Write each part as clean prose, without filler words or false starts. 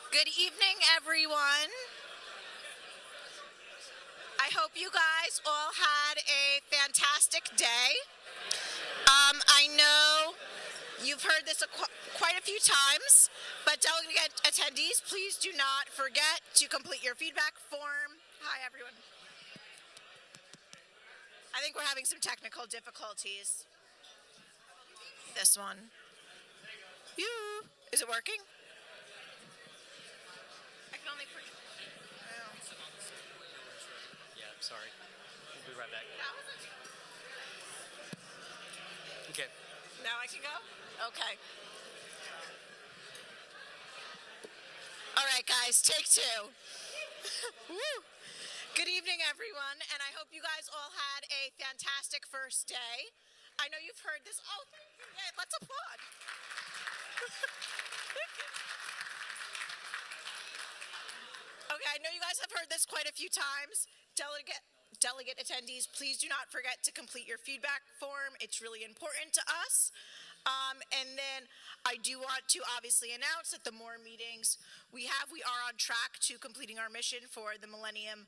Good evening, everyone. I hope you guys all had a fantastic day. I know you've heard this quite a few times, but delegate attendees, please do not forget to complete your feedback form. Hi, everyone. I think we're having some technical difficulties. This one. Is it working? I can only. Yeah, I'm sorry. We'll be right back. Okay. Now I can go? Okay. All right, guys, take two. Woo. Good evening, everyone, and I hope you guys all had a fantastic first day. I know you've heard this. Oh, thank you. Yeah, let's applaud. Okay, I know you guys have heard this quite a few times. Delegate attendees, please do not forget to complete your feedback form. It's really important to us. And then I do want to obviously announce that the more meetings we are on track to completing our mission for the Millennium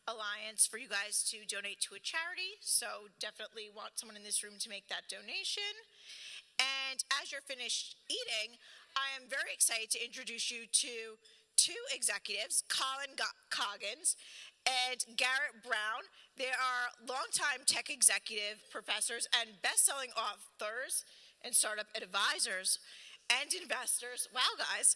Alliance for you guys to donate to a charity. So definitely want someone in this room to make that donation. And as you're finished eating, I am very excited to introduce you to two executives, Colin Coggins and Garrett Brown. They are longtime tech executive professors and best-selling authors and startup advisors and investors. Wow, guys.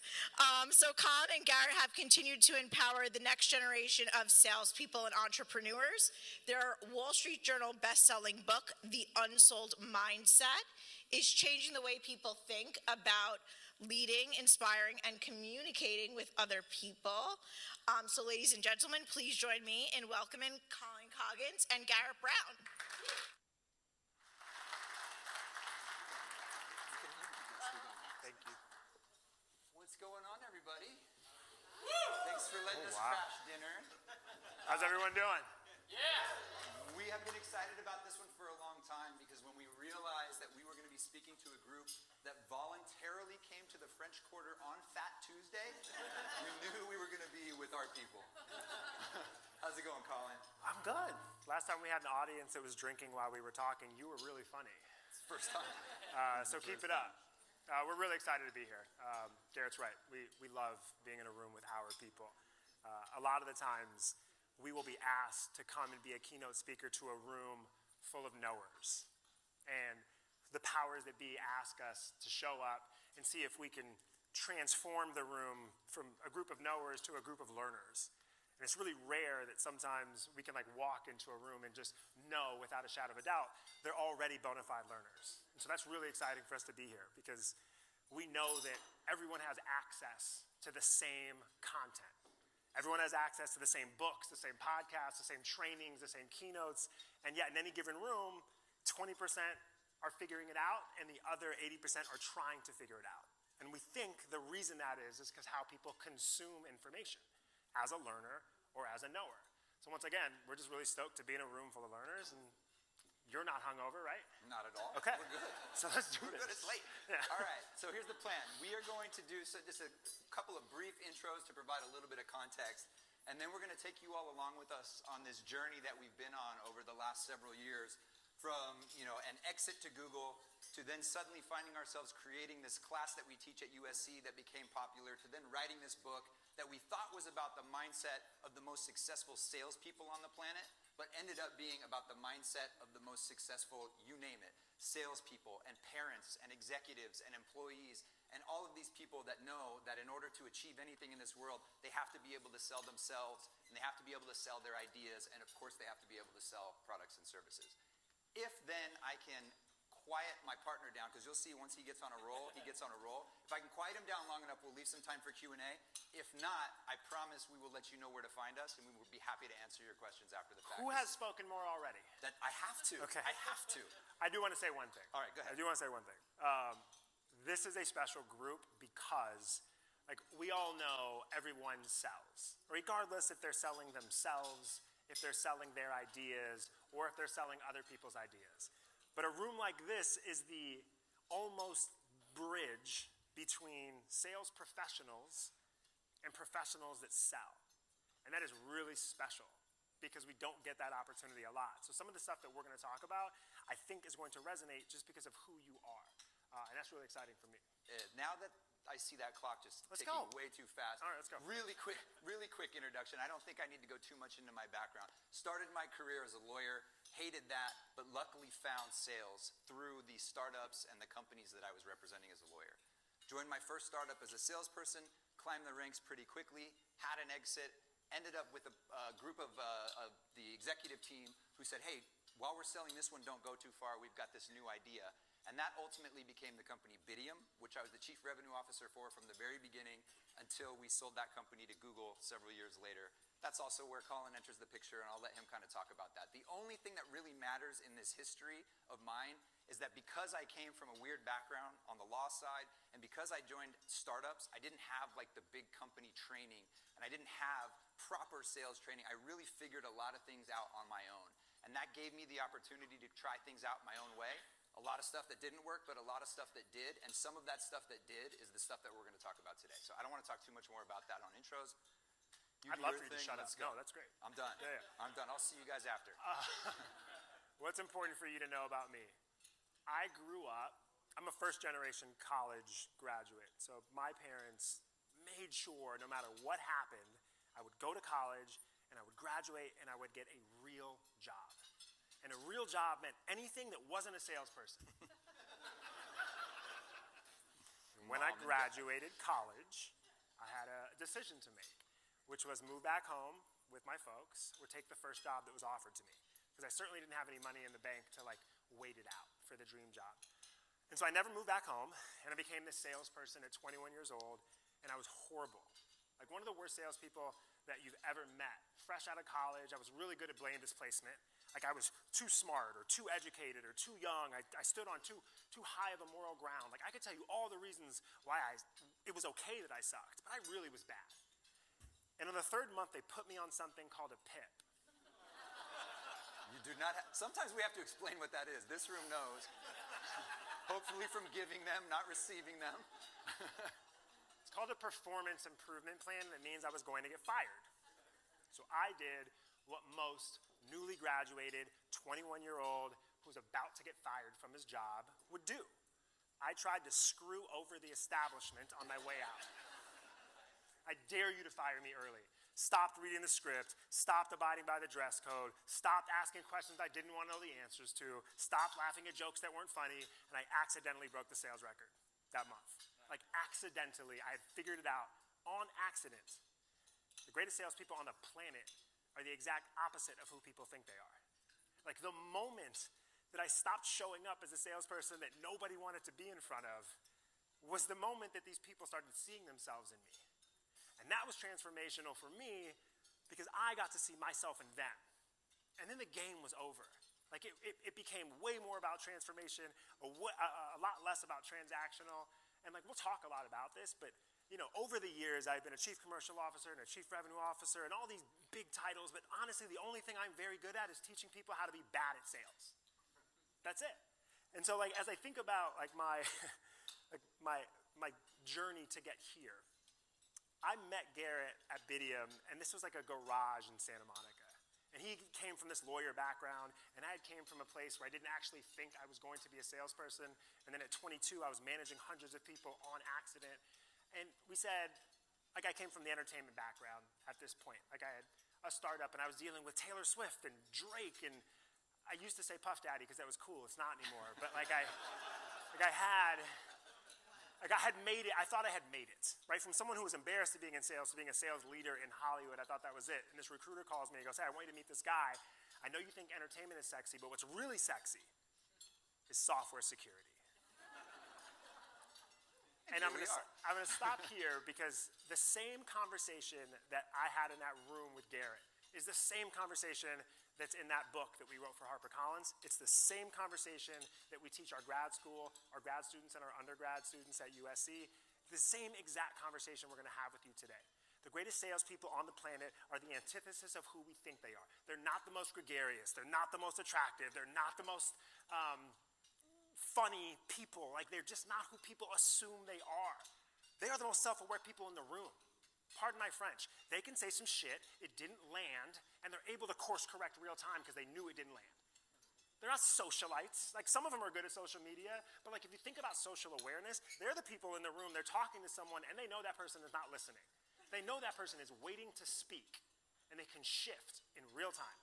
So Colin and Garrett have continued to empower the next generation of salespeople and entrepreneurs. Their Wall Street Journal best-selling book, The Unsold Mindset, is changing the way people think about leading, inspiring, and communicating with other people. So ladies and gentlemen, please join me in welcoming Colin Coggins and Garrett Brown. Thank you. What's going on, everybody? Thanks for letting us crash dinner. How's everyone doing? Yeah. We have been excited about this one for a long time because when we realized that we were going to be speaking to a group that voluntarily came to the French Quarter on Fat Tuesday, we knew we were going to be with our people. How's it going, Colin? I'm good. Last time we had an audience that was drinking while we were talking, you were really funny. It's the first time. So keep it up. We're really excited to be here. Garrett's right. We love being in a room with our people. A lot of the times, we will be asked to come and be a keynote speaker to a room full of knowers. And the powers that be ask us to show up and see if we can transform the room from a group of knowers to a group of learners. And it's really rare that sometimes we can walk into a room and just know without a shadow of a doubt they're already bona fide learners. And so that's really exciting for us to be here because we know that everyone has access to the same content. Everyone has access to the same books, the same podcasts, the same trainings, the same keynotes, and yet in any given room, 20% are figuring it out and the other 80% are trying to figure it out. And we think the reason that is because how people consume information as a learner or as a knower. So once again, we're just really stoked to be in a room full of learners, and you're not hungover, right? Not at all. Okay. We're good. So let's do this. We're good. It's late. Yeah. All right. So here's the plan. We are going to do just a couple of brief intros to provide a little bit of context, and then we're going to take you all along with us on this journey that we've been on over the last several years, from an exit to Google to then suddenly finding ourselves creating this class that we teach at USC that became popular, to then writing this book that we thought was about the mindset of the most successful salespeople on the planet, but ended up being about the mindset of the most successful, you name it, salespeople and parents and executives and employees and all of these people that know that in order to achieve anything in this world, they have to be able to sell themselves, and they have to be able to sell their ideas, and of course they have to be able to sell products and services. If then I can quiet my partner down, because you'll see once he gets on a roll, he gets on a roll. If I can quiet him down long enough, we'll leave some time for Q&A. If not, I promise we will let you know where to find us, and we will be happy to answer your questions after the fact. Who has spoken more already? That I have to. Okay. I have to. I do want to say one thing. All right, go ahead. I do want to say one thing. This is a special group because we all know everyone sells, regardless if they're selling themselves, if they're selling their ideas, or if they're selling other people's ideas. But a room like this is the almost bridge between sales professionals and professionals that sell. And that is really special because we don't get that opportunity a lot. So some of the stuff that we're going to talk about, I think is going to resonate just because of who you are. And that's really exciting for me. Now that I see that clock just Let's ticking go. way too fast. All right, let's go. Really quick introduction. I don't think I need to go too much into my background. Started my career as a lawyer, hated that, but luckily found sales through the startups and the companies that I was representing as a lawyer. Joined my first startup as a salesperson, climbed the ranks pretty quickly, had an exit, ended up with a group of the executive team who said, hey, while we're selling this one, don't go too far. We've got this new idea. And that ultimately became the company Bidium, which I was the chief revenue officer for from the very beginning until we sold that company to Google several years later. That's also where Colin enters the picture, and I'll let him kind of talk about that. The only thing that really matters in this history of mine is that because I came from a weird background on the law side, and because I joined startups, I didn't have like the big company training, and I didn't have proper sales training. I really figured a lot of things out on my own. And that gave me the opportunity to try things out my own way. A lot of stuff that didn't work, but a lot of stuff that did. And some of that stuff that did is the stuff that we're going to talk about today. So I don't want to talk too much more about that on intros. I'd love for you to shut up. No, that's great. I'm done. Yeah. I'm done. I'll see you guys after. What's important for you to know about me? I grew up, I'm a first generation college graduate. So my parents made sure no matter what happened, I would go to college and I would graduate and I would get a real job. And a real job meant anything that wasn't a salesperson. When I graduated college, I had a decision to make, which was move back home with my folks or take the first job that was offered to me. Because I certainly didn't have any money in the bank to like wait it out for the dream job. And so I never moved back home, and I became this salesperson at 21 years old, and I was horrible. Like one of the worst salespeople that you've ever met. Fresh out of college, I was really good at blame displacement. Like I was too smart or too educated or too young. I stood on too high of a moral ground. Like I could tell you all the reasons why it was okay that I sucked, but I really was bad. And on the third month, they put me on something called a PIP. You do not sometimes we have to explain what that is. This room knows. Hopefully from giving them, not receiving them. It's called a performance improvement plan, and it means I was going to get fired. So I did what most newly graduated 21-year-old who was about to get fired from his job would do. I tried to screw over the establishment on my way out. I dare you to fire me early. Stopped reading the script, stopped abiding by the dress code, stopped asking questions I didn't want to know the answers to, stopped laughing at jokes that weren't funny, and I accidentally broke the sales record that month. Like accidentally, I had figured it out on accident. The greatest salespeople on the planet are the exact opposite of who people think they are. Like the moment that I stopped showing up as a salesperson that nobody wanted to be in front of was the moment that these people started seeing themselves in me. And that was transformational for me because I got to see myself in them. And then the game was over. Like it became way more about transformation, a lot less about transactional. And like we'll talk a lot about this, but you know, over the years, I've been a chief commercial officer and a chief revenue officer and all these big titles, but honestly, the only thing I'm very good at is teaching people how to be bad at sales. That's it. And so like, as I think about like my journey to get here, I met Garrett at Bidium, and this was like a garage in Santa Monica. And he came from this lawyer background, and I came from a place where I didn't actually think I was going to be a salesperson. And then at 22, I was managing hundreds of people on accident. And we said, like I came from the entertainment background at this point. Like I had a startup and I was dealing with Taylor Swift and Drake, and I used to say Puff Daddy because that was cool. It's not anymore. But I had made it. I thought I had made it, right? From someone who was embarrassed of being in sales to being a sales leader in Hollywood, I thought that was it. And this recruiter calls me and goes, hey, I want you to meet this guy. I know you think entertainment is sexy, but what's really sexy is software security. And I'm going to stop here because the same conversation that I had in that room with Garrett is the same conversation that's in that book that we wrote for HarperCollins. It's the same conversation that we teach our grad school, our grad students and our undergrad students at USC. The same exact conversation we're going to have with you today. The greatest salespeople on the planet are the antithesis of who we think they are. They're not the most gregarious. They're not the most attractive. They're not the most funny people. Like they're just not who people assume they are. They are the most self-aware people in the room. pardon my French, they can say some shit, it didn't land, and they're able to course correct real time because they knew it didn't land. They're not socialites. Like, some of them are good at social media, but like, if you think about social awareness, they're the people in the room, they're talking to someone, and they know that person is not listening. They know that person is waiting to speak, and they can shift in real time.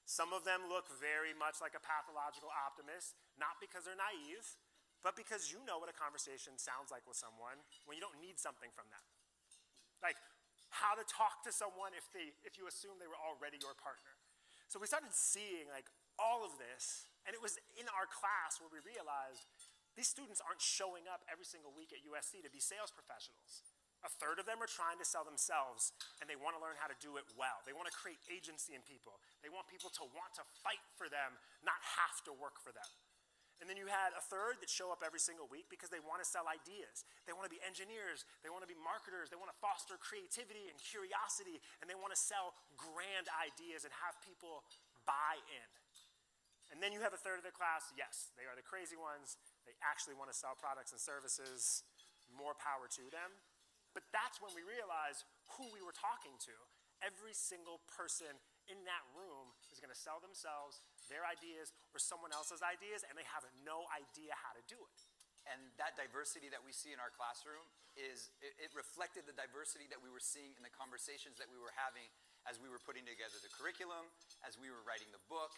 Some of them look very much like a pathological optimist, not because they're naive, but because you know what a conversation sounds like with someone when you don't need something from them. Like, how to talk to someone if you assume they were already your partner. So we started seeing like all of this, and it was in our class where we realized these students aren't showing up every single week at USC to be sales professionals. A third of them are trying to sell themselves, and they want to learn how to do it well. They want to create agency in people. They want people to want to fight for them, not have to work for them. And then you had a third that show up every single week because they want to sell ideas. They want to be engineers. They want to be marketers. They want to foster creativity and curiosity, and they want to sell grand ideas and have people buy in. And then you have a third of the class, yes, they are the crazy ones. They actually want to sell products and services. More power to them. But that's when we realized who we were talking to. Every single person in that room is going to sell themselves, their ideas, or someone else's ideas, and they have no idea how to do it. And that diversity that we see in our classroom it reflected the diversity that we were seeing in the conversations that we were having as we were putting together the curriculum, as we were writing the book.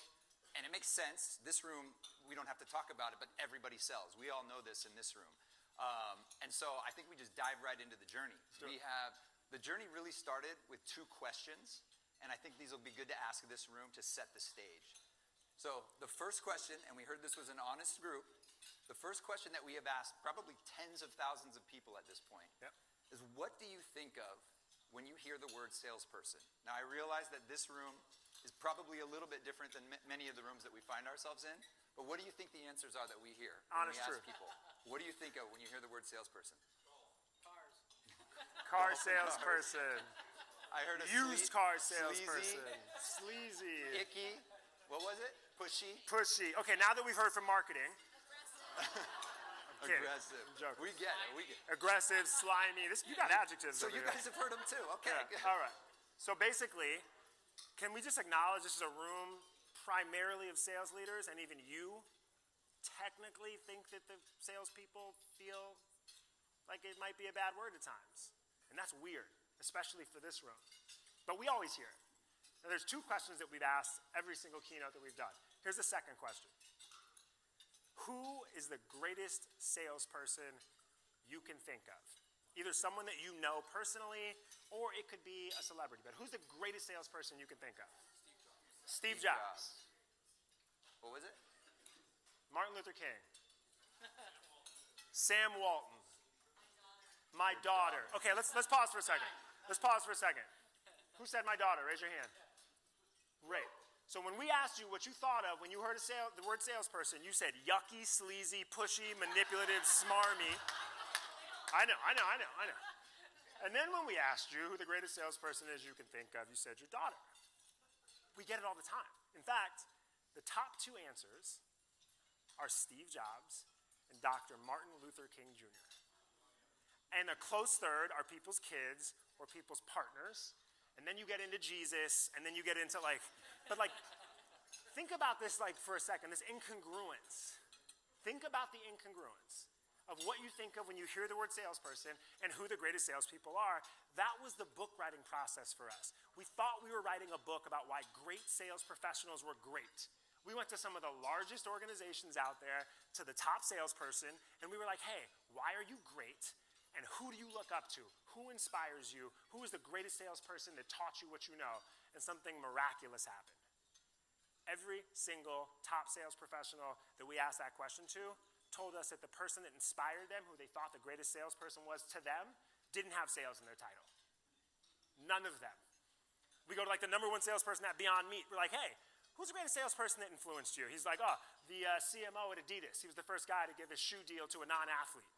And it makes sense. This room, we don't have to talk about it, but everybody sells. We all know this in this room. And so I think we just dive right into the journey. The journey really started with 2 questions, and I think these will be good to ask this room to set the stage. So the first question, and we heard this was an honest group, the first question that we have asked probably tens of thousands of people at this point is, what do you think of when you hear the word salesperson? Now, I realize that this room is probably a little bit different than many of the rooms that we find ourselves in, but what do you think the answers are that we hear when we ask people? What do you think of when you hear the word salesperson? Car salesperson. I heard a Used car salesperson. Sleazy. Icky. What was it? Pushy. Pushy. Okay, now that we've heard from marketing. Aggressive. I'm joking. We get it. Aggressive, slimy. You got adjectives. So over you here. guys have heard them too. Okay. Yeah. Good. All right. So basically, can we just acknowledge this is a room primarily of sales leaders, and even you technically think that the salespeople feel like it might be a bad word at times. And that's weird, especially for this room. But we always hear it. Now, there's 2 questions that we've asked every single keynote that we've done. Here's the second question. Who is the greatest salesperson you can think of? Either someone that you know personally, or it could be a celebrity. But who's the greatest salesperson you can think of? Steve Jobs. What was it? Martin Luther King. Sam Walton. My daughter. Okay, let's pause for a second. Who said my daughter? Raise your hand. Great. So when we asked you what you thought of when you heard the word salesperson, you said yucky, sleazy, pushy, manipulative, smarmy. I know. And then when we asked you who the greatest salesperson is you can think of, you said your daughter. We get it all the time. In fact, the top 2 answers are Steve Jobs and Dr. Martin Luther King Jr. And a close third are people's kids or people's partners. And then you get into Jesus, and then you get into think about this for a second, this incongruence. Think about the incongruence of what you think of when you hear the word salesperson and who the greatest salespeople are. That was the book writing process for us. We thought we were writing a book about why great sales professionals were great. We went to some of the largest organizations out there, to the top salesperson, and we were like, hey, why are you great? And who do you look up to? Who inspires you? Who is the greatest salesperson that taught you what you know? And something miraculous happened. Every single top sales professional that we asked that question to told us that the person that inspired them, who they thought the greatest salesperson was to them, didn't have sales in their title. None of them. We go to the number 1 salesperson at Beyond Meat. We're like, hey, who's the greatest salesperson that influenced you? He's like, the CMO at Adidas. He was the first guy to give his shoe deal to a non-athlete.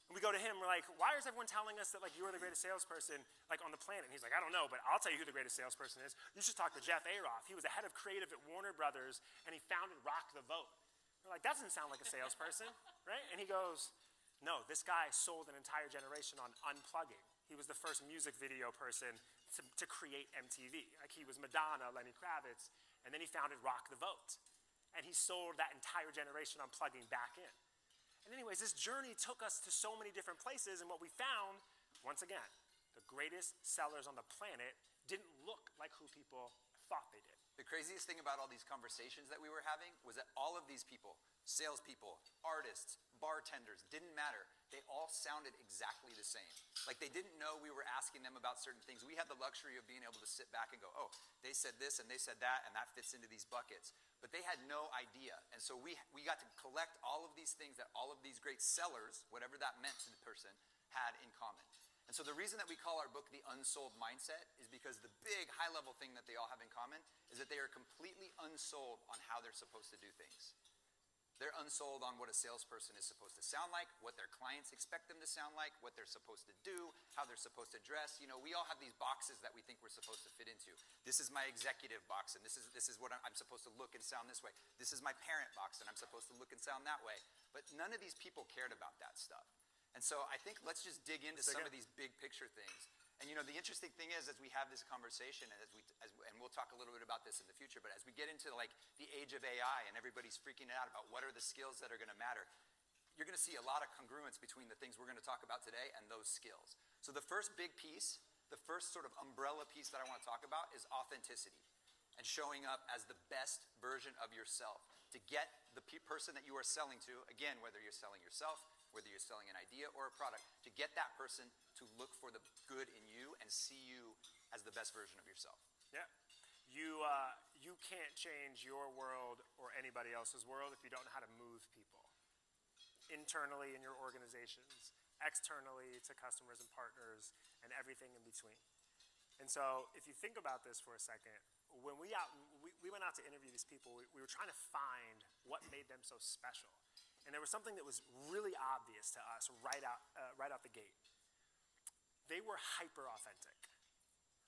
And we go to him, we're like, why is everyone telling us that you are the greatest salesperson on the planet? And he's like, I don't know, but I'll tell you who the greatest salesperson is. You should talk to Jeff Aroff. He was the head of creative at Warner Brothers, and he founded Rock the Vote. We're like, that doesn't sound like a salesperson, right? And he goes, no, this guy sold an entire generation on unplugging. He was the first music video person to create MTV. Like he was Madonna, Lenny Kravitz, and then he founded Rock the Vote. And he sold that entire generation on plugging back in. And anyways, this journey took us to so many different places, and what we found, once again, the greatest sellers on the planet didn't look like who people thought they did. The craziest thing about all these conversations that we were having was that all of these people, salespeople, artists, bartenders, didn't matter. They all sounded exactly the same. Like they didn't know we were asking them about certain things. We had the luxury of being able to sit back and go, oh, they said this and they said that, and that fits into these buckets. But they had no idea. And so we got to collect all of these things that all of these great sellers, whatever that meant to the person, had in common. And so the reason that we call our book The Unsold Mindset is because the big high-level thing that they all have in common is that they are completely unsold on how they're supposed to do things. They're unsold on what a salesperson is supposed to sound like, what their clients expect them to sound like, what they're supposed to do, how they're supposed to dress. You know, we all have these boxes that we think we're supposed to fit into. This is my executive box, and this is what I'm supposed to look and sound this way. This is my parent box, and I'm supposed to look and sound that way. But none of these people cared about that stuff. And so I think let's just dig into some of these big picture things. And you know, the interesting thing is, as we have this conversation, and and we'll talk a little bit about this in the future, but as we get into like the age of AI and everybody's freaking out about what are the skills that are going to matter, you're going to see a lot of congruence between the things we're going to talk about today and those skills. So the first big piece, the first sort of umbrella piece that I want to talk about is authenticity and showing up as the best version of yourself to get the person that you are selling to, again, whether you're selling yourself, whether you're selling an idea or a product, to get that person to look for the good in you and see you as the best version of yourself. Yeah. You can't change your world or anybody else's world if you don't know how to move people. Internally in your organizations, externally to customers and partners, and everything in between. And so if you think about this for a second, when we went out to interview these people, we were trying to find what made them so special. And there was something that was really obvious to us right out the gate. They were hyper authentic.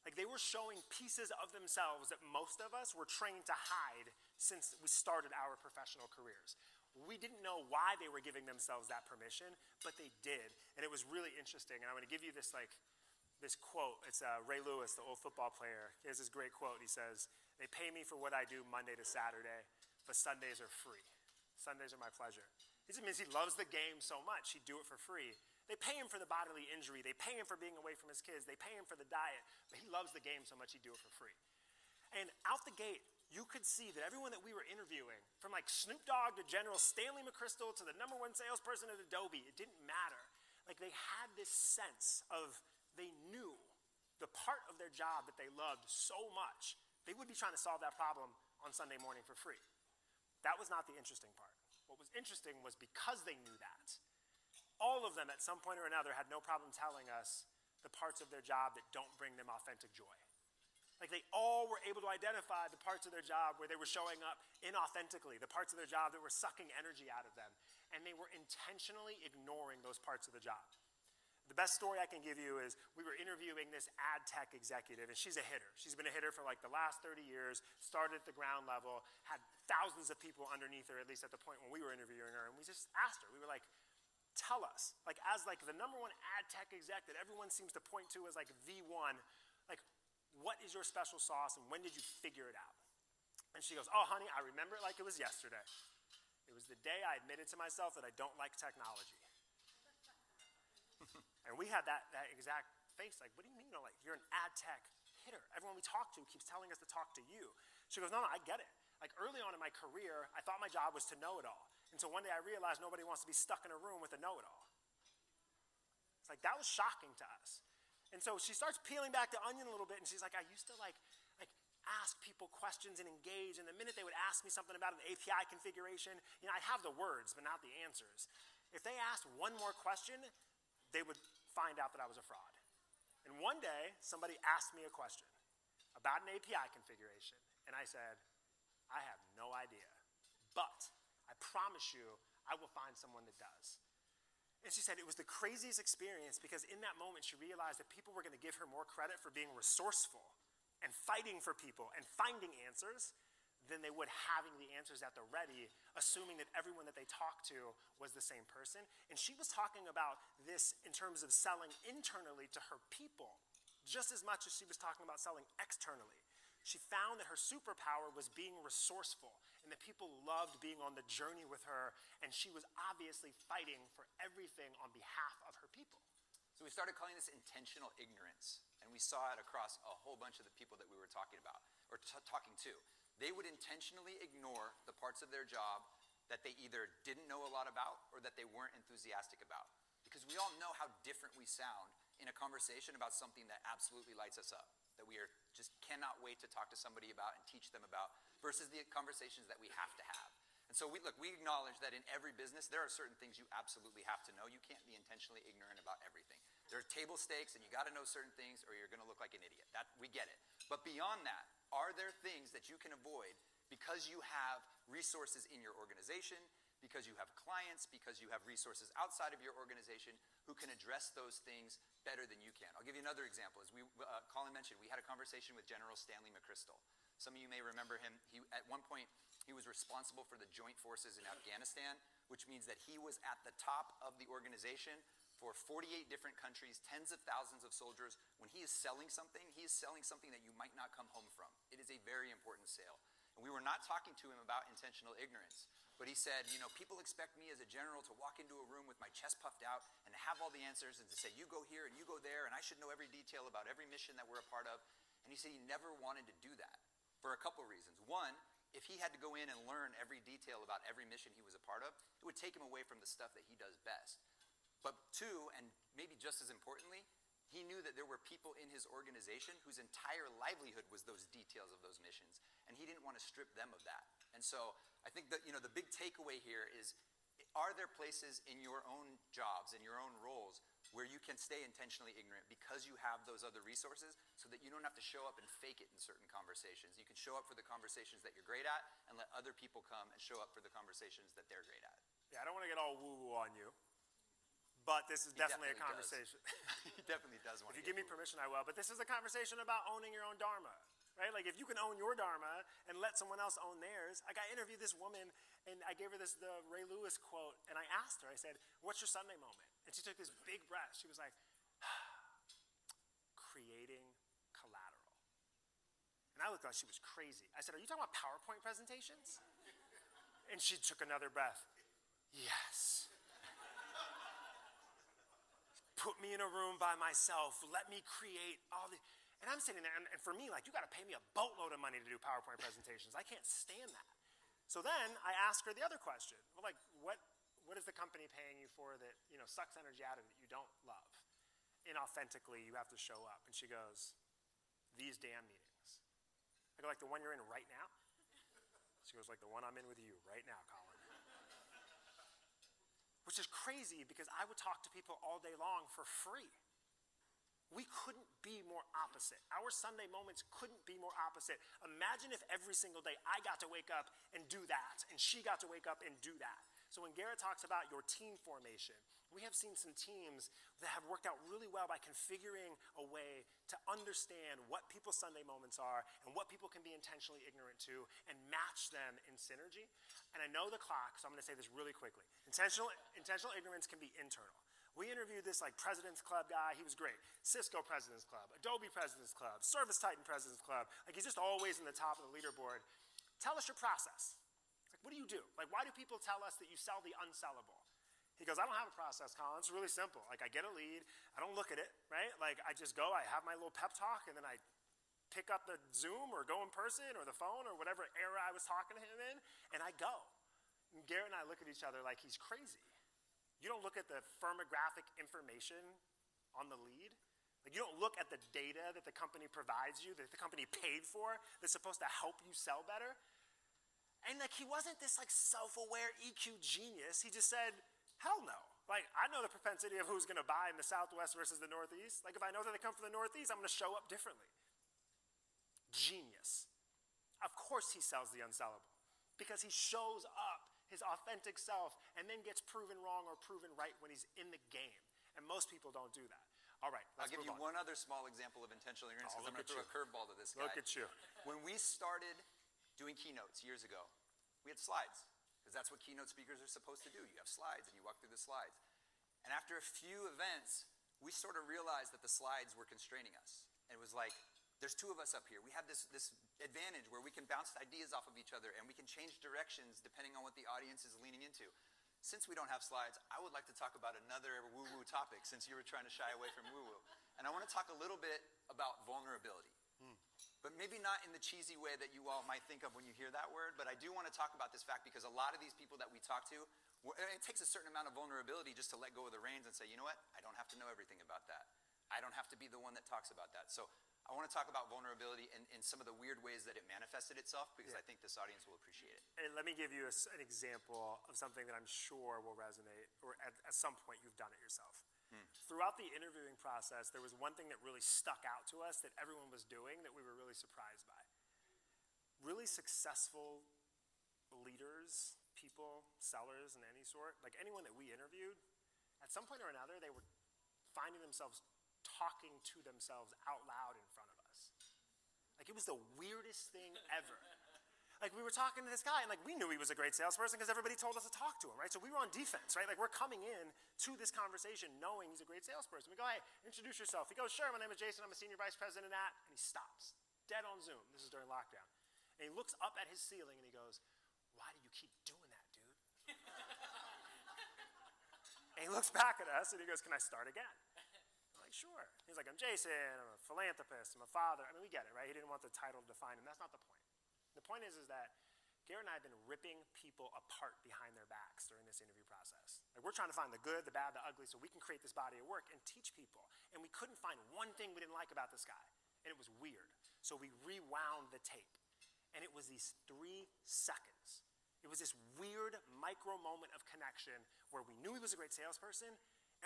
Like they were showing pieces of themselves that most of us were trained to hide since we started our professional careers. We didn't know why they were giving themselves that permission, but they did. And it was really interesting. And I'm going to give you this quote. It's Ray Lewis, the old football player. He has this great quote. He says, "They pay me for what I do Monday to Saturday, but Sundays are free. Sundays are my pleasure." It means he loves the game so much, he'd do it for free. They pay him for the bodily injury. They pay him for being away from his kids. They pay him for the diet. But he loves the game so much, he'd do it for free. And out the gate, you could see that everyone that we were interviewing, from like Snoop Dogg to General Stanley McChrystal to the #1 salesperson at Adobe, it didn't matter. Like they had this sense of, they knew the part of their job that they loved so much, they would be trying to solve that problem on Sunday morning for free. That was not the interesting part. What was interesting was because they knew that, all of them at some point or another had no problem telling us the parts of their job that don't bring them authentic joy. Like they all were able to identify the parts of their job where they were showing up inauthentically, the parts of their job that were sucking energy out of them, and they were intentionally ignoring those parts of the job. The best story I can give you is we were interviewing this ad tech executive, and she's a hitter. She's been a hitter for like the last 30 years, started at the ground level, had thousands of people underneath her, at least at the point when we were interviewing her, and we just asked her. We were like, tell us, like as like the #1 ad tech exec that everyone seems to point to as like the one, like what is your special sauce and when did you figure it out? And she goes, oh honey, I remember it like it was yesterday. It was the day I admitted to myself that I don't like technology. And we had that exact face, like, what do you mean? Like, you're an ad tech hitter. Everyone we talk to keeps telling us to talk to you. She goes, no, I get it. Like early on in my career, I thought my job was to know it all. Until one day I realized nobody wants to be stuck in a room with a know-it-all. It's like, that was shocking to us. And so she starts peeling back the onion a little bit, and she's like, I used to like ask people questions and engage, and the minute they would ask me something about an API configuration, you know, I'd have the words, but not the answers. If they asked one more question, they would find out that I was a fraud. And one day, somebody asked me a question about an API configuration, and I said, I have no idea, but I promise you, I will find someone that does. And she said it was the craziest experience because in that moment, she realized that people were gonna give her more credit for being resourceful and fighting for people and finding answers than they would having the answers at the ready, assuming that everyone that they talked to was the same person. And she was talking about this in terms of selling internally to her people, just as much as she was talking about selling externally. She found that her superpower was being resourceful, and that people loved being on the journey with her, and she was obviously fighting for everything on behalf of her people. So we started calling this intentional ignorance, and we saw it across a whole bunch of the people that we were talking about, or talking to. They would intentionally ignore the parts of their job that they either didn't know a lot about or that they weren't enthusiastic about. Because we all know how different we sound in a conversation about something that absolutely lights us up, that we are just cannot wait to talk to somebody about and teach them about, versus the conversations that we have to have. And so we acknowledge that in every business, there are certain things you absolutely have to know. You can't be intentionally ignorant about everything. There are table stakes, and you got to know certain things, or you're going to look like an idiot. We get it. But beyond that, are there things that you can avoid because you have resources in your organization, because you have clients, because you have resources outside of your organization who can address those things better than you can? I'll give you another example. As Colin mentioned, we had a conversation with General Stanley McChrystal. Some of you may remember him. At one point, he was responsible for the joint forces in Afghanistan, which means that he was at the top of the organization for 48 different countries, tens of thousands of soldiers. When he is selling something, he is selling something that you might not come home from. It is a very important sale. And we were not talking to him about intentional ignorance, but he said, people expect me as a general to walk into a room with my chest puffed out and to have all the answers and to say, you go here and you go there, and I should know every detail about every mission that we're a part of. And he said he never wanted to do that for a couple of reasons. One, if he had to go in and learn every detail about every mission he was a part of, it would take him away from the stuff that he does best. But two, and maybe just as importantly, he knew that there were people in his organization whose entire livelihood was those details of those missions, and he didn't want to strip them of that. And so I think that the big takeaway here is, are there places in your own jobs, in your own roles, where you can stay intentionally ignorant because you have those other resources, so that you don't have to show up and fake it in certain conversations? You can show up for the conversations that you're great at and let other people come and show up for the conversations that they're great at. Yeah, I don't want to get all woo-woo on you, but this is definitely a conversation. He definitely does want to. If you give me permission, I will. But this is a conversation about owning your own dharma, right? Like, if you can own your dharma and let someone else own theirs. Like, I interviewed this woman, and I gave her the Ray Lewis quote, and I asked her, I said, what's your Sunday moment? And she took this big breath. She was like, creating collateral. And I looked like she was crazy. I said, are you talking about PowerPoint presentations? And she took another breath. Yes. Put me in a room by myself. Let me create all the... And I'm sitting there, and for me, like, you got to pay me a boatload of money to do PowerPoint presentations. I can't stand that. So then I asked her the other question. Well, like, what is the company paying you for that, sucks energy out of it, you don't love? Inauthentically, you have to show up. And she goes, these damn meetings. I go, like the one you're in right now? She goes, like the one I'm in with you right now, Colin. Which is crazy, because I would talk to people all day long for free. We couldn't be more opposite. Our Sunday moments couldn't be more opposite. Imagine if every single day I got to wake up and do that, and she got to wake up and do that. So when Garrett talks about your team formation, we have seen some teams that have worked out really well by configuring a way to understand what people's Sunday moments are and what people can be intentionally ignorant to, and match them in synergy. And I know the clock, so I'm going to say this really quickly. Intentional ignorance can be internal. We interviewed this President's Club guy. He was great. Cisco President's Club, Adobe President's Club, Service Titan President's Club. Like, he's just always in the top of the leaderboard. Tell us your process. Like, what do you do? Like, why do people tell us that you sell the unsellable? He goes, I don't have a process, Colin. It's really simple. Like, I get a lead. I don't look at it, right? Like, I just go. I have my little pep talk, and then I pick up the Zoom or go in person or the phone or whatever era I was talking to him in, and I go. And Garrett and I look at each other like he's crazy. You don't look at the firmographic information on the lead. Like, you don't look at the data that the company provides you, that the company paid for, that's supposed to help you sell better. And like, he wasn't this self-aware EQ genius. He just said, hell no. Like, I know the propensity of who's gonna buy in the Southwest versus the Northeast. Like, if I know that they come from the Northeast, I'm gonna show up differently. Genius. Of course he sells the unsellable, because he shows up his authentic self and then gets proven wrong or proven right when he's in the game. And most people don't do that. All right, I'll give you one other small example of intentional ignorance, because I'm going to throw a curveball to this guy. Look at you. When we started doing keynotes years ago, we had slides, because that's what keynote speakers are supposed to do. You have slides and you walk through the slides. And after a few events, we sort of realized that the slides were constraining us. And it was like, there's two of us up here. We have this advantage where we can bounce ideas off of each other and we can change directions depending on what the audience is leaning into. Since we don't have slides, I would like to talk about another woo-woo topic since you were trying to shy away from woo-woo. And I want to talk a little bit about vulnerability. But maybe not in the cheesy way that you all might think of when you hear that word, but I do want to talk about this fact because a lot of these people that we talk to, it takes a certain amount of vulnerability just to let go of the reins and say, you know what, I don't have to know everything about that. I don't have to be the one that talks about that. So I want to talk about vulnerability in some of the weird ways that it manifested itself because I think this audience will appreciate it. And let me give you an example of something that I'm sure will resonate, or at some point you've done it yourself. Throughout the interviewing process, there was one thing that really stuck out to us that everyone was doing that we were really surprised by. Really successful leaders, people, sellers in any sort, like anyone that we interviewed, at some point or another, they were finding themselves talking to themselves out loud in front of us. Like it was the weirdest thing ever. Like we were talking to this guy and like we knew he was a great salesperson because everybody told us to talk to him, right? So we were on defense, right? Like we're coming in to this conversation knowing he's a great salesperson. We go, hey, introduce yourself. He goes, sure, my name is Jason. I'm a senior vice president at, and he stops, dead on Zoom. This is during lockdown. And he looks up at his ceiling and he goes, why do you keep doing that, dude? And he looks back at us and he goes, can I start again? I'm like, sure. He's like, I'm Jason, I'm a philanthropist, I'm a father. I mean, we get it, right? He didn't want the title to define him. That's not the point. The point is that Garrett and I have been ripping people apart behind their backs during this interview process. Like we're trying to find the good, the bad, the ugly so we can create this body of work and teach people. And we couldn't find one thing we didn't like about this guy. And it was weird. So we rewound the tape. And it was these 3 seconds. It was this weird micro moment of connection where we knew he was a great salesperson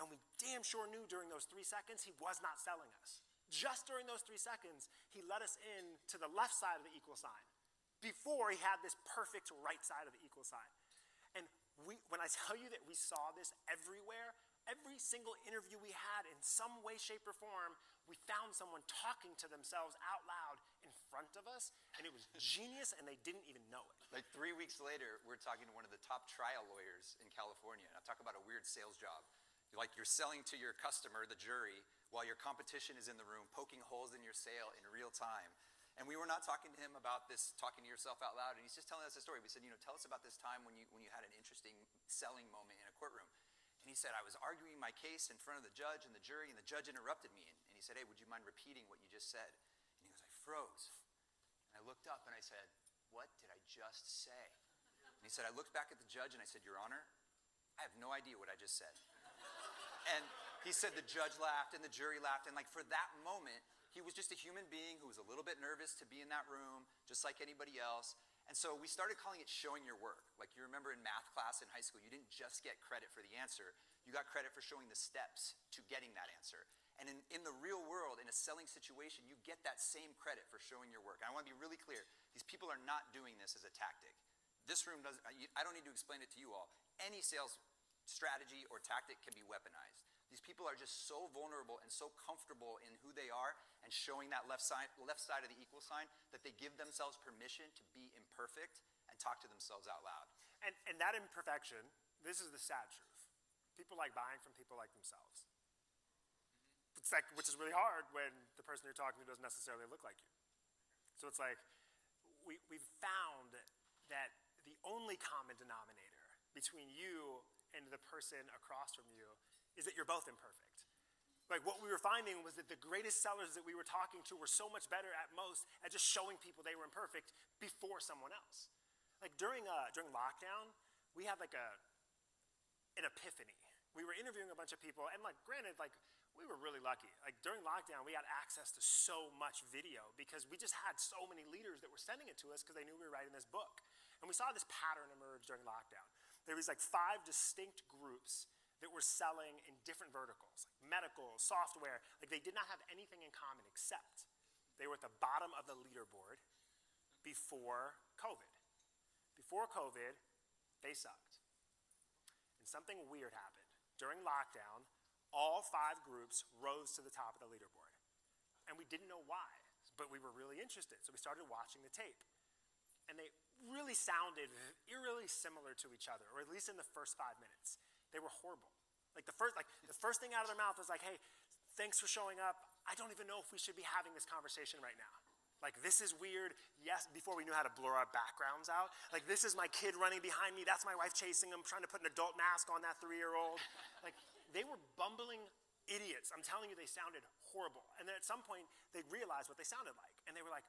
and we damn sure knew during those 3 seconds he was not selling us. Just during those 3 seconds, he led us in to the left side of the equal sign before he had this perfect right side of the equal sign. And when I tell you that we saw this everywhere, every single interview we had in some way, shape, or form, we found someone talking to themselves out loud in front of us, and it was genius, and they didn't even know it. Like 3 weeks later, we're talking to one of the top trial lawyers in California. And I'm talking about a weird sales job. Like you're selling to your customer, the jury, while your competition is in the room, poking holes in your sale in real time. And we were not talking to him about this, talking to yourself out loud, and he's just telling us a story. We said, tell us about this time when you had an interesting selling moment in a courtroom. And he said, I was arguing my case in front of the judge and the jury, and the judge interrupted me. And he said, hey, would you mind repeating what you just said? And he goes, I froze. And I looked up and I said, what did I just say? And he said, I looked back at the judge and I said, Your Honor, I have no idea what I just said. And he said the judge laughed and the jury laughed. And like for that moment, he was just a human being who was a little bit nervous to be in that room, just like anybody else. And so we started calling it showing your work. Like you remember in math class in high school, you didn't just get credit for the answer. You got credit for showing the steps to getting that answer. And in the real world, in a selling situation, you get that same credit for showing your work. And I want to be really clear. These people are not doing this as a tactic. This room doesn't, I don't need to explain it to you all. Any sales strategy or tactic can be weaponized. These people are just so vulnerable and so comfortable in who they are and showing that left side of the equal sign that they give themselves permission to be imperfect and talk to themselves out loud. And that imperfection, this is the sad truth. People like buying from people like themselves. It's like, which is really hard when the person you're talking to doesn't necessarily look like you. So it's like, we've found that the only common denominator between you and the person across from you is that you're both imperfect. Like what we were finding was that the greatest sellers that we were talking to were so much better at most at just showing people they were imperfect before someone else. Like during lockdown, we had like an epiphany. We were interviewing a bunch of people, and like granted, like we were really lucky. Like during lockdown, we had access to so much video because we just had so many leaders that were sending it to us because they knew we were writing this book. And we saw this pattern emerge during lockdown. There was like 5 distinct groups that were selling in different verticals, like medical, software. Like they did not have anything in common except they were at the bottom of the leaderboard before COVID. Before COVID, they sucked. And something weird happened. During lockdown, all 5 groups rose to the top of the leaderboard. And we didn't know why, but we were really interested. So we started watching the tape. and they really sounded eerily similar to each other, or at least in the first 5 minutes. They were horrible. Like the first thing out of their mouth was like, hey, thanks for showing up. I don't even know if we should be having this conversation right now. Like, this is weird. Yes, before we knew how to blur our backgrounds out. Like, this is my kid running behind me. That's my wife chasing him, trying to put an adult mask on that 3-year-old. Like, they were bumbling idiots. I'm telling you, they sounded horrible. And then at some point, they realized what they sounded like. And they were like,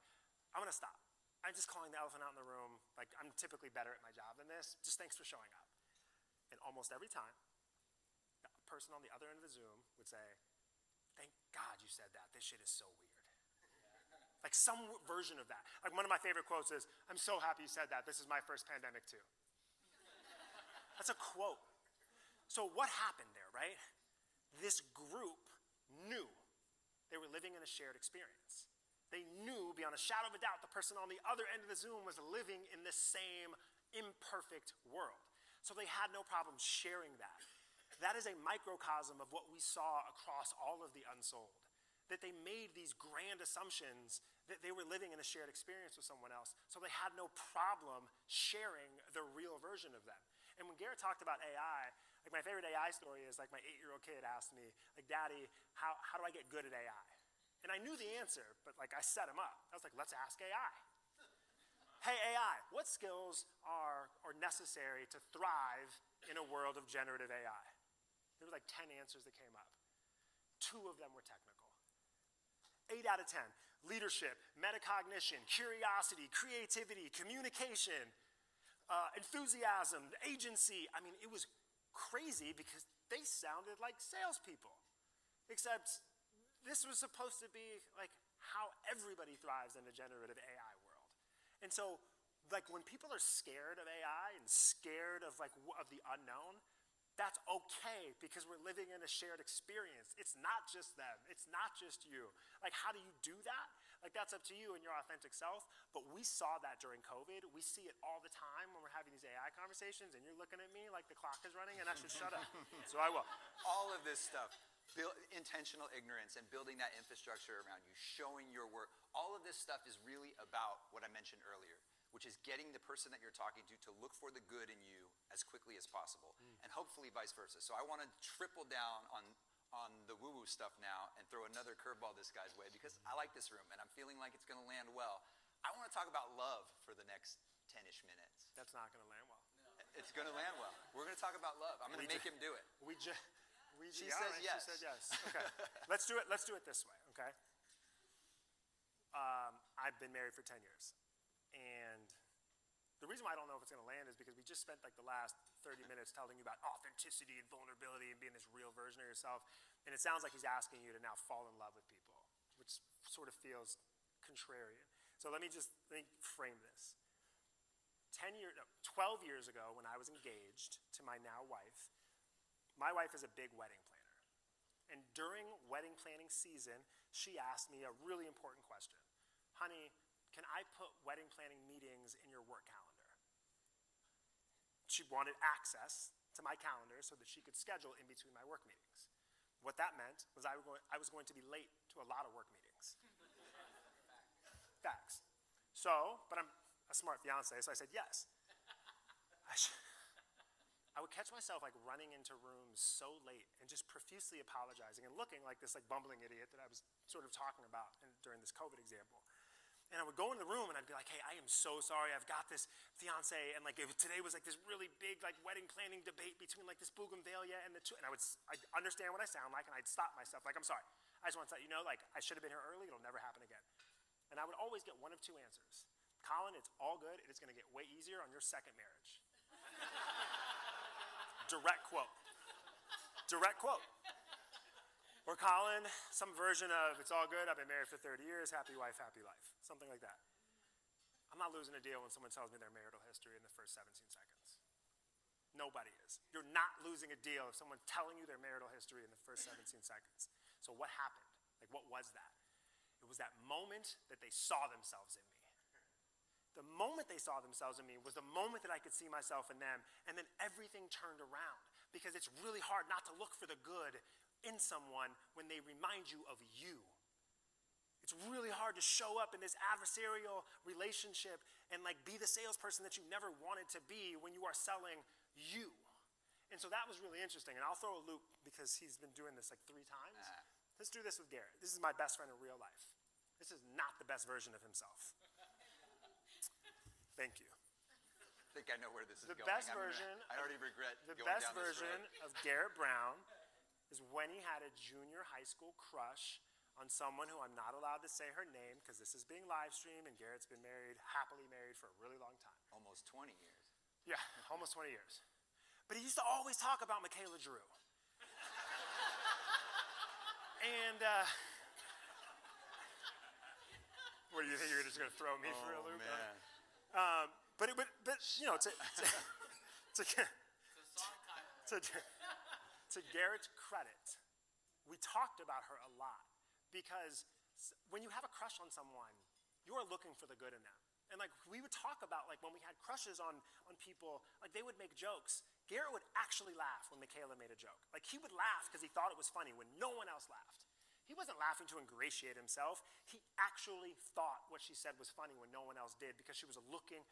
I'm gonna stop. I'm just calling the elephant out in the room. Like, I'm typically better at my job than this. Just thanks for showing up. And almost every time, the person on the other end of the Zoom would say, thank God you said that. This shit is so weird. Like some version of that. Like one of my favorite quotes is, I'm so happy you said that. This is my first pandemic too. That's a quote. So what happened there, right? This group knew they were living in a shared experience. They knew beyond a shadow of a doubt the person on the other end of the Zoom was living in the same imperfect world. So they had no problem sharing that. That is a microcosm of what we saw across all of the unsold. That they made these grand assumptions that they were living in a shared experience with someone else, so they had no problem sharing the real version of them. And when Garrett talked about AI, like my favorite AI story is like my 8-year-old kid asked me, like, Daddy, how do I get good at AI? And I knew the answer, but like I set him up. I was like, let's ask AI. Hey AI, what skills are necessary to thrive in a world of generative AI? There were like 10 answers that came up. 2 of them were technical. 8 out of 10. Leadership, metacognition, curiosity, creativity, communication, enthusiasm, agency. I mean, it was crazy because they sounded like salespeople. Except this was supposed to be like how everybody thrives in the generative AI world. And so, like when people are scared of AI and scared of of the unknown, that's okay because we're living in a shared experience. It's not just them. It's not just you. Like, how do you do that? Like, that's up to you and your authentic self. But we saw that during COVID. We see it all the time when we're having these AI conversations and you're looking at me like the clock is running and I should shut up. So I will. All of this stuff, intentional ignorance and building that infrastructure around you, showing your work, all of this stuff is really about what I mentioned earlier, which is getting the person that you're talking to look for the good in you as quickly as possible, and hopefully vice versa. So I want to triple down on the woo-woo stuff now and throw another curveball this guy's way because I like this room and I'm feeling like it's going to land well. I want to talk about love for the next 10-ish minutes. That's not going to land well. It's going to land well. We're going to talk about love. I'm going to make him do it. She says right, yes. She said yes. Okay. Let's do it this way, okay? I've been married for 10 years. And the reason why I don't know if it's going to land is because we just spent like the last 30 minutes telling you about authenticity and vulnerability and being this real version of yourself. And it sounds like he's asking you to now fall in love with people, which sort of feels contrarian. So let me frame this. 12 years ago when I was engaged to my now wife, my wife is a big wedding planner. And during wedding planning season, she asked me a really important question. Honey, can I put wedding planning meetings in your work calendar? She wanted access to my calendar so that she could schedule in between my work meetings. What that meant was I was going to be late to a lot of work meetings. Facts. So, but I'm a smart fiance, so I said yes. I would catch myself like running into rooms so late and just profusely apologizing and looking like this like bumbling idiot that I was sort of talking about during this COVID example. And I would go in the room and I'd be like, hey, I am so sorry. I've got this fiance. And like today was like this really big like wedding planning debate between like this bougainvillea and the two. And I'd understand what I sound like and I'd stop myself. Like, I'm sorry. I just want to let you know, like I should have been here early. It'll never happen again. And I would always get one of 2 answers. Colin, it's all good. It is going to get way easier on your second marriage. Direct quote. Direct quote. Or Colin, some version of, it's all good, I've been married for 30 years, happy wife, happy life. Something like that. I'm not losing a deal when someone tells me their marital history in the first 17 seconds. Nobody is. You're not losing a deal if someone's telling you their marital history in the first 17 seconds. So what happened? Like, what was that? It was that moment that they saw themselves in me. The moment they saw themselves in me was the moment that I could see myself in them, and then everything turned around. Because it's really hard not to look for the good in someone when they remind you of you. It's really hard to show up in this adversarial relationship and like be the salesperson that you never wanted to be when you are selling you. And so that was really interesting. And I'll throw a loop because he's been doing this like 3 times. Let's do this with Garrett. This is my best friend in real life. This is not the best version of himself. Thank you. I think I know where this is The going. best version. I already regret The going best down this version road. of Garrett Brown is when he had a junior high school crush on someone who I'm not allowed to say her name because this is being live streamed and Garrett's been happily married for a really long time. Almost 20 years. Yeah, almost 20 years. But he used to always talk about Michaela Drew. And, what do you think, you're just gonna throw me for a loop? Man. But you know, to Garrett's credit, we talked about her a lot because when you have a crush on someone, you are looking for the good in them. And like we would talk about like when we had crushes on people, like they would make jokes. Garrett would actually laugh when Michaela made a joke. Like he would laugh because he thought it was funny when no one else laughed. He wasn't laughing to ingratiate himself. He actually thought what she said was funny when no one else did because he was looking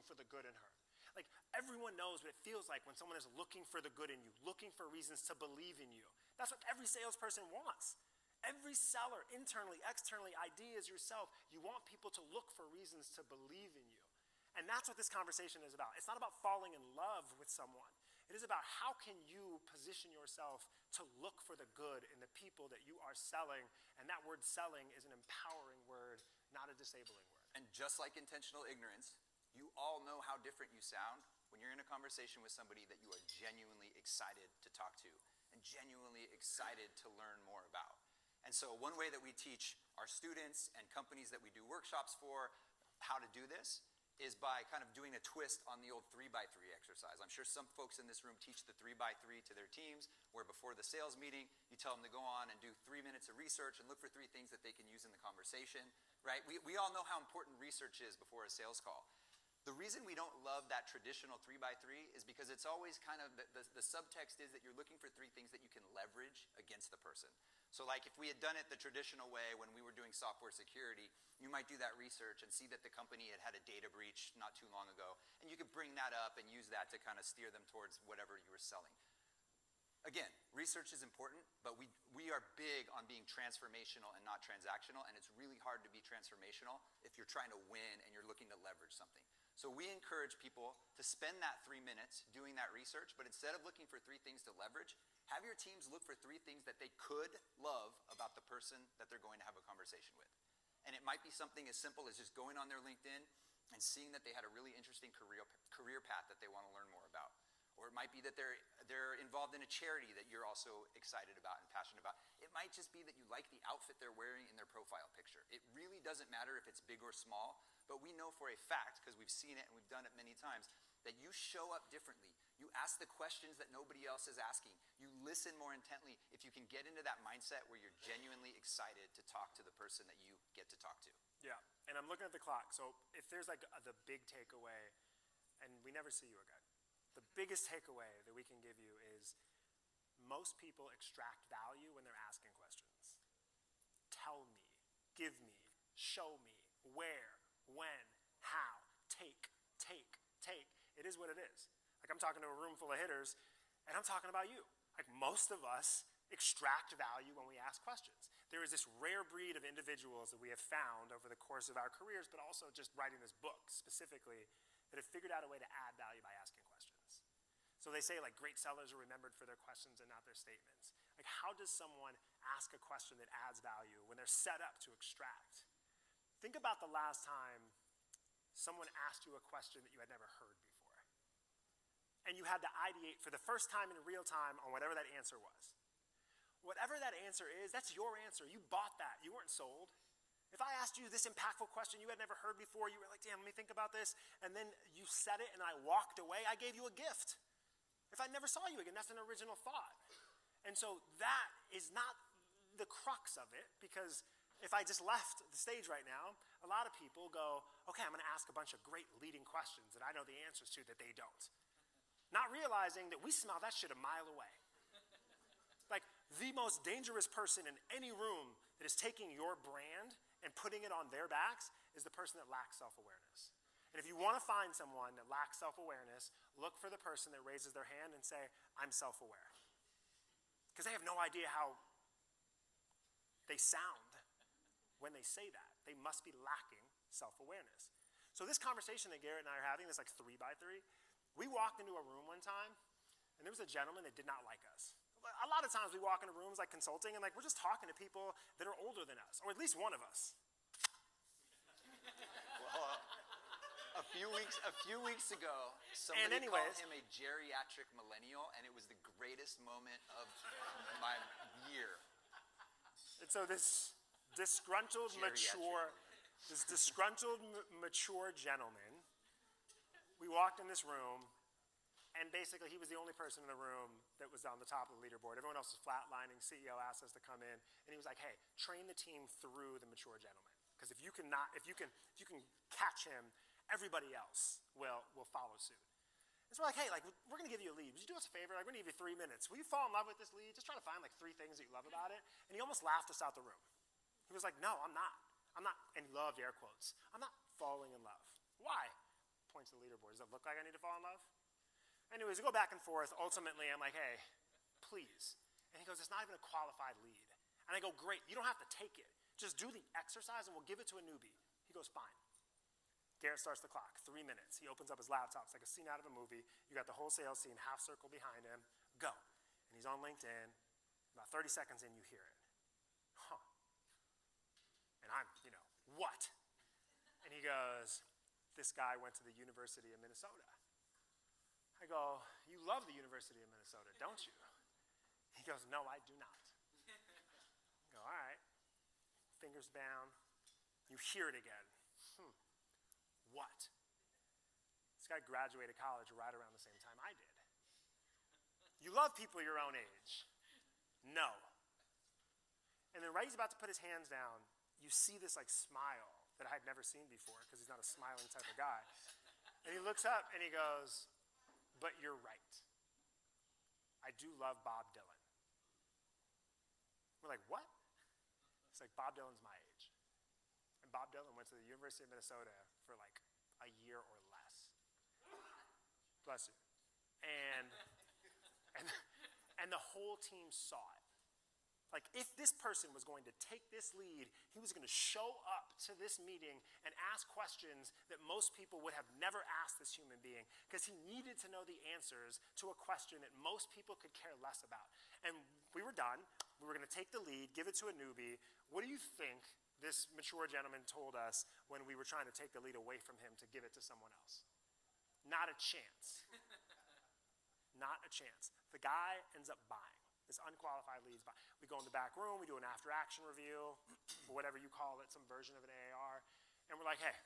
for the good in her. Like everyone knows what it feels like when someone is looking for the good in you, looking for reasons to believe in you. That's what every salesperson wants. Every seller, internally, externally, ideas, yourself, you want people to look for reasons to believe in you. And that's what this conversation is about. It's not about falling in love with someone. It is about how can you position yourself to look for the good in the people that you are selling. And that word selling is an empowering word, not a disabling word. And just like intentional ignorance, you all know how different you sound when you're in a conversation with somebody that you are genuinely excited to talk to and genuinely excited to learn more about. And so one way that we teach our students and companies that we do workshops for how to do this is by kind of doing a twist on the old 3x3 exercise. I'm sure some folks in this room teach the 3x3 to their teams, where before the sales meeting, you tell them to go on and do 3 minutes of research and look for 3 things that they can use in the conversation, right? We all know how important research is before a sales call. The reason we don't love that traditional 3x3 is because it's always kind of, the subtext is that you're looking for 3 things that you can leverage against the person. So like if we had done it the traditional way when we were doing software security, you might do that research and see that the company had had a data breach not too long ago, and you could bring that up and use that to kind of steer them towards whatever you were selling. Again, research is important, but we are big on being transformational and not transactional, and it's really hard to be transformational if you're trying to win and you're looking to leverage something. So we encourage people to spend that 3 minutes doing that research, but instead of looking for 3 things to leverage, have your teams look for 3 things that they could love about the person that they're going to have a conversation with. And it might be something as simple as just going on their LinkedIn and seeing that they had a really interesting career path that they want to learn more about. Or it might be that they're involved in a charity that you're also excited about and passionate about. It might just be that you like the outfit they're wearing in their profile picture. It really doesn't matter if it's big or small, but we know for a fact, because we've seen it and we've done it many times, that you show up differently. You ask the questions that nobody else is asking. You listen more intently if you can get into that mindset where you're genuinely excited to talk to the person that you get to talk to. Yeah, and I'm looking at the clock. So if there's like the big takeaway, and we never see you again, the biggest takeaway that we can give you is most people extract value when they're asking questions. Tell me, give me, show me, where, when, how, take. It is what it is. Like I'm talking to a room full of hitters, and I'm talking about you. Like most of us extract value when we ask questions. There is this rare breed of individuals that we have found over the course of our careers, but also just writing this book specifically, that have figured out a way to add value by asking questions. So they say like great sellers are remembered for their questions and not their statements. Like how does someone ask a question that adds value when they're set up to extract? Think about the last time someone asked you a question that you had never heard before. And you had to ideate for the first time in real time on whatever that answer was. Whatever that answer is, that's your answer. You bought that. You weren't sold. If I asked you this impactful question you had never heard before, you were like, damn, let me think about this, and then you said it and I walked away, I gave you a gift. If I never saw you again, that's an original thought. And so that is not the crux of it, because if I just left the stage right now, a lot of people go, okay, I'm gonna ask a bunch of great leading questions that I know the answers to that they don't. Not realizing that we smell that shit a mile away. Like the most dangerous person in any room that is taking your brand and putting it on their backs is the person that lacks self-awareness. And if you want to find someone that lacks self-awareness, look for the person that raises their hand and say, I'm self-aware. Because they have no idea how they sound when they say that. They must be lacking self-awareness. So this conversation that Garrett and I are having, this like 3x3, we walked into a room one time, and there was a gentleman that did not like us. A lot of times we walk into rooms like consulting, and like we're just talking to people that are older than us, or at least one of us. Well, a few weeks ago, somebody called him a geriatric millennial, and it was the greatest moment of my year. And so this disgruntled, mature gentleman, we walked in this room, and basically he was the only person in the room that was on the top of the leaderboard. Everyone else was flatlining. CEO asked us to come in, and he was like, hey, train the team through the mature gentleman. Because if you can catch him, everybody else will follow suit. And so we're like, hey, like, we're going to give you a lead. Would you do us a favor? Like, we're going to give you 3 minutes. Will you fall in love with this lead? Just try to find like 3 things that you love about it. And he almost laughed us out the room. He was like, no, I'm not, and he loved air quotes. I'm not falling in love. Why? Points to the leaderboard. Does it look like I need to fall in love? Anyways, we go back and forth. Ultimately, I'm like, hey, please. And he goes, it's not even a qualified lead. And I go, great, you don't have to take it. Just do the exercise and we'll give it to a newbie. He goes, fine. Garrett starts the clock, 3 minutes. He opens up his laptop. It's like a scene out of a movie. You got the whole sales scene, half circle behind him. Go. And he's on LinkedIn. About 30 seconds in, you hear it. Huh. And I'm, what? And he goes, this guy went to the University of Minnesota. I go, you love the University of Minnesota, don't you? He goes, no, I do not. I go, all right. Fingers down. You hear it again. What? This guy graduated college right around the same time I did. You love people your own age. No. And then right as he's about to put his hands down, you see this like smile that I had never seen before because he's not a smiling type of guy. And he looks up and he goes, but you're right. I do love Bob Dylan. We're like, what? It's like, Bob Dylan's my age. And Bob Dylan went to the University of Minnesota for like a year or less. Bless you. And the whole team saw it. Like, if this person was going to take this lead, he was going to show up to this meeting and ask questions that most people would have never asked this human being because he needed to know the answers to a question that most people could care less about. And we were done. We were going to take the lead, give it to a newbie. What do you think this mature gentleman told us when we were trying to take the lead away from him to give it to someone else? Not a chance. Not a chance. The guy ends up buying. This unqualified leads by. We go in the back room, we do an after-action review, or whatever you call it, some version of an AAR, and we're like, hey,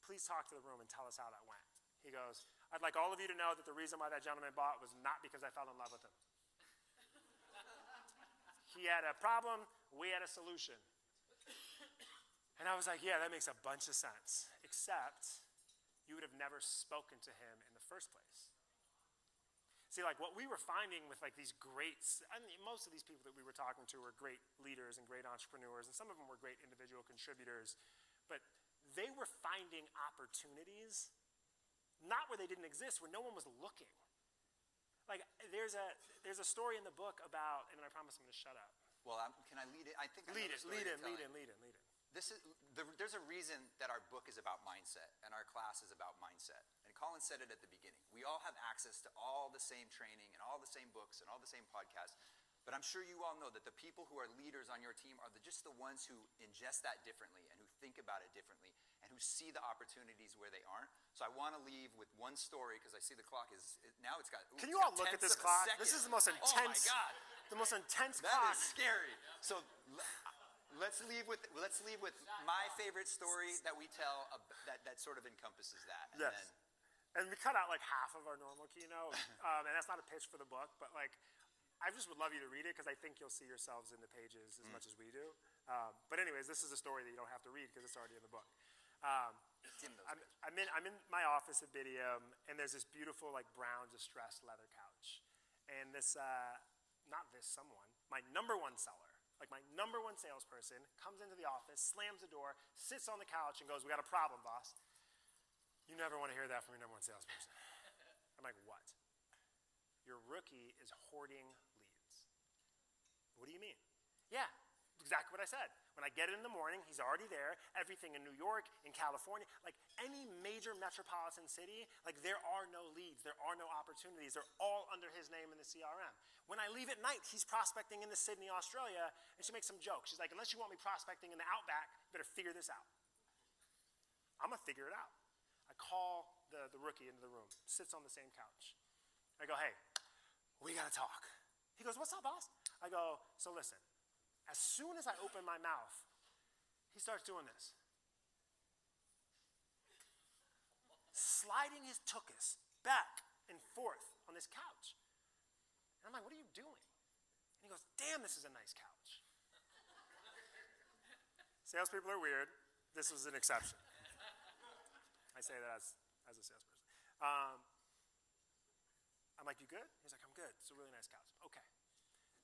please talk to the room and tell us how that went. He goes, I'd like all of you to know that the reason why that gentleman bought was not because I fell in love with him. He had a problem, we had a solution. And I was like, yeah, that makes a bunch of sense, except you would have never spoken to him in the first place. See, like what we were finding with like these greats, I mean, most of these people that we were talking to were great leaders and great entrepreneurs, and some of them were great individual contributors, but they were finding opportunities, not where they didn't exist, where no one was looking. Like there's a story in the book about, and then I promise I'm going to shut up. Well, can I lead it? I think I lead know it. the story Lead you're in. telling. There's a reason that our book is about mindset and our class is about mindset. And Colin said it at the beginning. We all have access to all the same training and all the same books and all the same podcasts. But I'm sure you all know that the people who are leaders on your team are just the ones who ingest that differently and who think about it differently and who see the opportunities where they aren't. So I want to leave with one story because I see the clock now it's got. Can you all look at this clock? This is the most intense. Oh my God. The most intense clock. That is scary. So let's leave with my favorite story that we tell that sort of encompasses that. And yes. And we cut out like half of our normal keynote, and that's not a pitch for the book, but like. I just would love you to read it because I think you'll see yourselves in the pages as much as we do. But anyways, this is a story that you don't have to read because it's already in the book. I'm in my office at Bidium, and there's this beautiful like brown distressed leather couch. And this, not this someone, my number one seller Like my number one salesperson comes into the office, slams the door, sits on the couch and goes, "We got a problem, boss." You never want to hear that from your number one salesperson. I'm like, "What?" "Your rookie is hoarding leads." "What do you mean?" "Yeah, exactly what I said. When I get it in the morning, he's already there. Everything in New York, in California, like any major metropolitan city, like there are no leads, there are no opportunities. They're all under his name in the CRM. When I leave at night, he's prospecting into Sydney, Australia, and she makes some jokes. She's like, "Unless you want me prospecting in the Outback, you better figure this out." I'm gonna figure it out. I call the rookie into the room, sits on the same couch. I go, "Hey, we gotta talk." He goes, "What's up, boss?" I go, "So listen, as soon as I open my mouth, he starts doing this. Sliding his tuchus back and forth on this couch." And I'm like, "What are you doing?" And he goes, "Damn, this is a nice couch." Salespeople are weird. This was an exception. I say that as a salesperson. I'm like, "You good?" He's like, "I'm good. It's a really nice couch." Okay.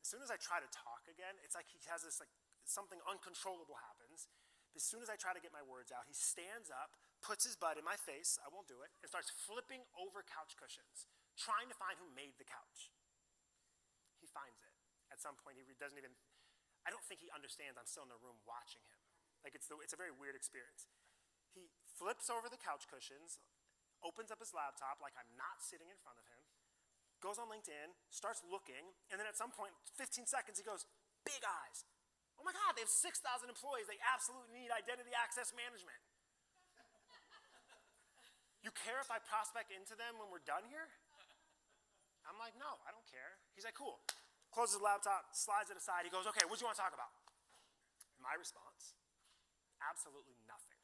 As soon as I try to talk again, it's like he has this, like, something uncontrollable happens. As soon as I try to get my words out, he stands up, puts his butt in my face, I won't do it, and starts flipping over couch cushions, trying to find who made the couch. He finds it. At some point, he doesn't even, I don't think he understands I'm still in the room watching him. Like, it's a very weird experience. He flips over the couch cushions, opens up his laptop like I'm not sitting in front of him, goes on LinkedIn, starts looking, and then at some point, 15 seconds, he goes, "Big eyes. Oh my God, they have 6,000 employees. They absolutely need identity access management. You care if I prospect into them when we're done here?" I'm like, "No, I don't care." He's like, "Cool." Closes his laptop, slides it aside. He goes, "Okay, what do you want to talk about?" My response, absolutely nothing.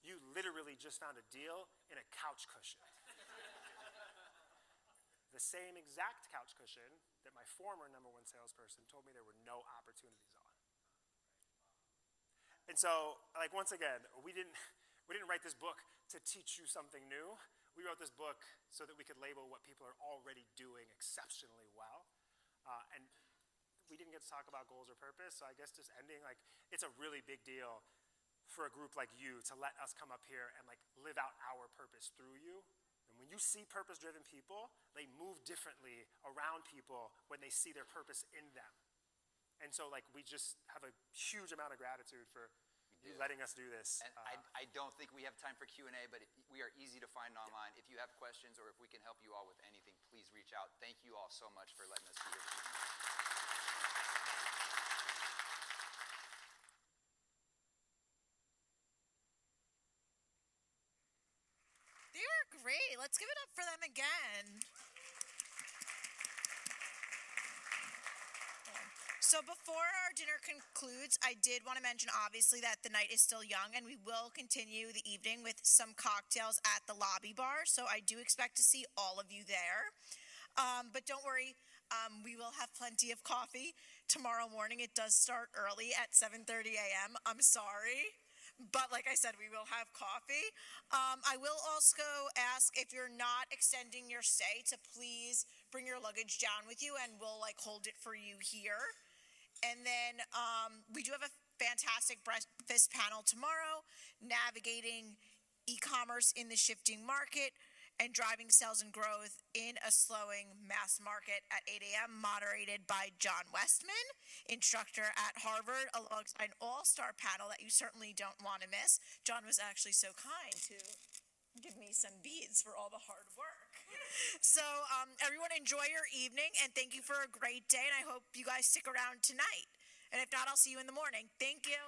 You literally just found a deal in a couch cushion. The same exact couch cushion that my former number one salesperson told me there were no opportunities on. And so, like, once again, we didn't write this book to teach you something new. We wrote this book so that we could label what people are already doing exceptionally well. And we didn't get to talk about goals or purpose, so I guess just ending, like, it's a really big deal for a group like you to let us come up here and, like, live out our purpose through you. And when you see purpose-driven people, they move differently around people when they see their purpose in them. And so, like, we just have a huge amount of gratitude for you letting us do this. And I don't think we have time for Q&A, but we are easy to find online. If you have questions or if we can help you all with anything, please reach out. Thank you all so much for letting us be here. They were great. Let's give it up for them again. So before our dinner concludes, I did want to mention, obviously, that the night is still young, and we will continue the evening with some cocktails at the lobby bar. So I do expect to see all of you there. But don't worry, we will have plenty of coffee tomorrow morning. It does start early at 7:30 a.m. I'm sorry. But like I said, we will have coffee. I will also ask, if you're not extending your stay, to please bring your luggage down with you, and we'll, like, hold it for you here. And then we do have a fantastic breakfast panel tomorrow, navigating e-commerce in the shifting market and driving sales and growth in a slowing mass market at 8 a.m., moderated by John Westman, instructor at Harvard, alongside an all-star panel that you certainly don't want to miss. John was actually so kind to give me some beads for all the hard work. So everyone, enjoy your evening, and thank you for a great day, and I hope you guys stick around tonight. And if not, I'll see you in the morning. Thank you.